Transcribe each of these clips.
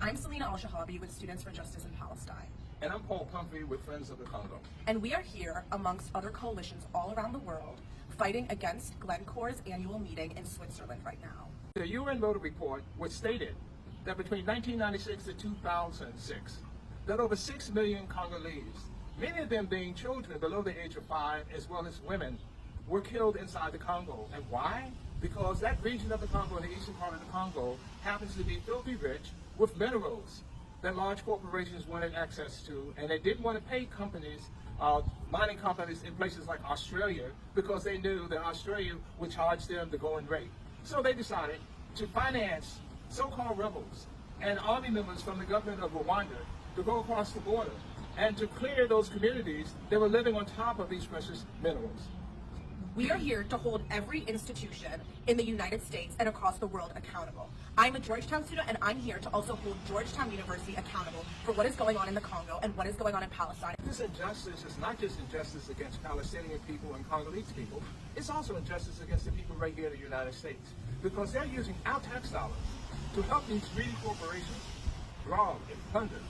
I'm Selena Al-Shahabi with Students for Justice in Palestine. And I'm Paul Pumphrey with Friends of the Congo. And we are here, amongst other coalitions all around the world, fighting against Glencore's annual meeting in Switzerland right now. The UN Rota report was stated that between 1996 and 2006, that over 6 million Congolese, many of them being children below the age of 5, as well as women, were killed inside the Congo. And why? Because that region of the Congo, in the eastern part of the Congo, happens to be filthy rich with minerals that large corporations wanted access to, and they didn't want to pay companies, mining companies in places like Australia, because they knew that Australia would charge them the going rate. So they decided to finance so-called rebels and army members from the government of Rwanda to go across the border and to clear those communities that were living on top of these precious minerals. We are here to hold every institution in the United States and across the world accountable. I'm a Georgetown student, and I'm here to also hold Georgetown University accountable for what is going on in the Congo and what is going on in Palestine. This injustice is not just injustice against Palestinian people and Congolese people, it's also injustice against the people right here in the United States, because they're using our tax dollars to help these greedy corporations rob and plunder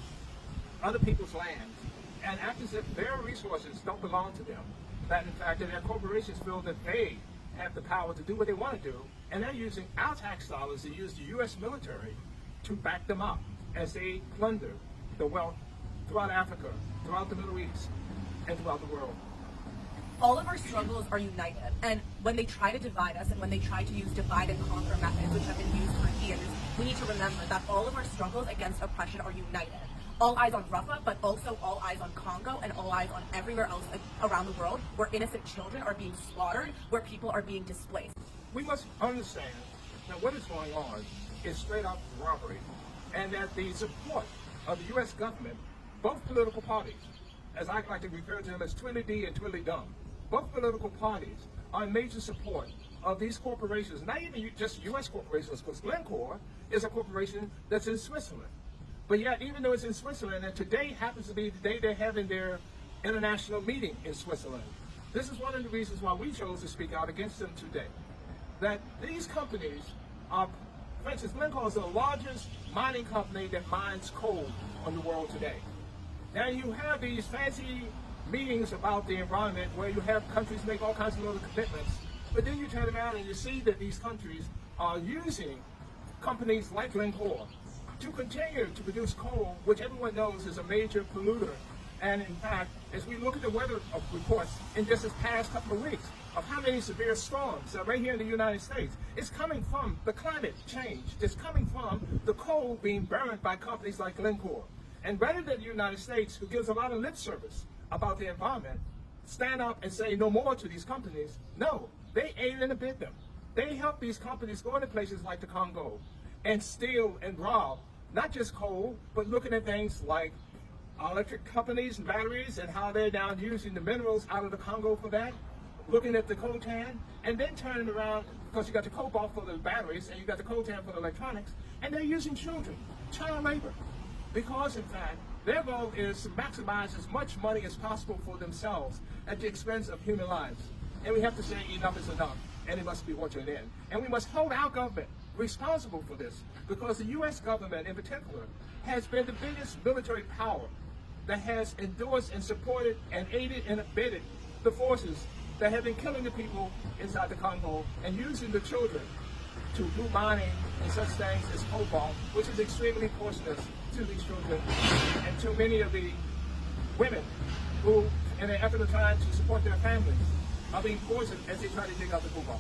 other people's lands and act as if their resources don't belong to them. That in fact, their corporations feel that they have the power to do what they want to do, and they're using our tax dollars to use the U.S. military to back them up as they plunder the wealth throughout Africa, throughout the Middle East, and throughout the world. All of our struggles are united, and when they try to divide us and when they try to use divide and conquer methods, which have been used for years, we need to remember that all of our struggles against oppression are united. All eyes on Rafah, but also all eyes on Congo and all eyes on everywhere else around the world where innocent children are being slaughtered, where people are being displaced. We must understand that what is going on is straight up robbery, and that the support of the U.S. government, both political parties, as I like to refer to them as Twilly-D and Twilly-Dum, both political parties are in major support of these corporations, not even just U.S. corporations, because Glencore is a corporation that's in Switzerland. But yet, even though it's in Switzerland, and today happens to be the day they're having their international meeting in Switzerland, this is one of the reasons why we chose to speak out against them today. That these companies are, for instance, Glencore is the largest mining company that mines coal in the world today. Now you have these fancy meetings about the environment where you have countries make all kinds of little commitments, but then you turn around and you see that these countries are using companies like Glencore to continue to produce coal, which everyone knows is a major polluter. And in fact, as we look at the weather reports in just this past couple of weeks of how many severe storms right here in the United States, it's coming from the climate change. It's coming from the coal being burned by companies like Glencore. And rather than the United States, who gives a lot of lip service about the environment, stand up and say no more to these companies, no, they aid and abet them. They help these companies go into places like the Congo and steal and rob not just coal, but looking at things like electric companies and batteries and how they're now using the minerals out of the Congo for that, looking at the coltan, and then turning around, because you got the cobalt for the batteries and you got the coltan for the electronics, and they're using children, child labor, because in fact, their goal is to maximize as much money as possible for themselves at the expense of human lives. And we have to say enough is enough, and it must be ordered in. And we must hold our government responsible for this, because the U.S. government in particular has been the biggest military power that has endorsed and supported and aided and abetted the forces that have been killing the people inside the Congo and using the children to do mining and such things as cobalt, which is extremely poisonous to these children and to many of the women who, in an effort of trying to support their families, are being poisoned as they try to dig out the cobalt.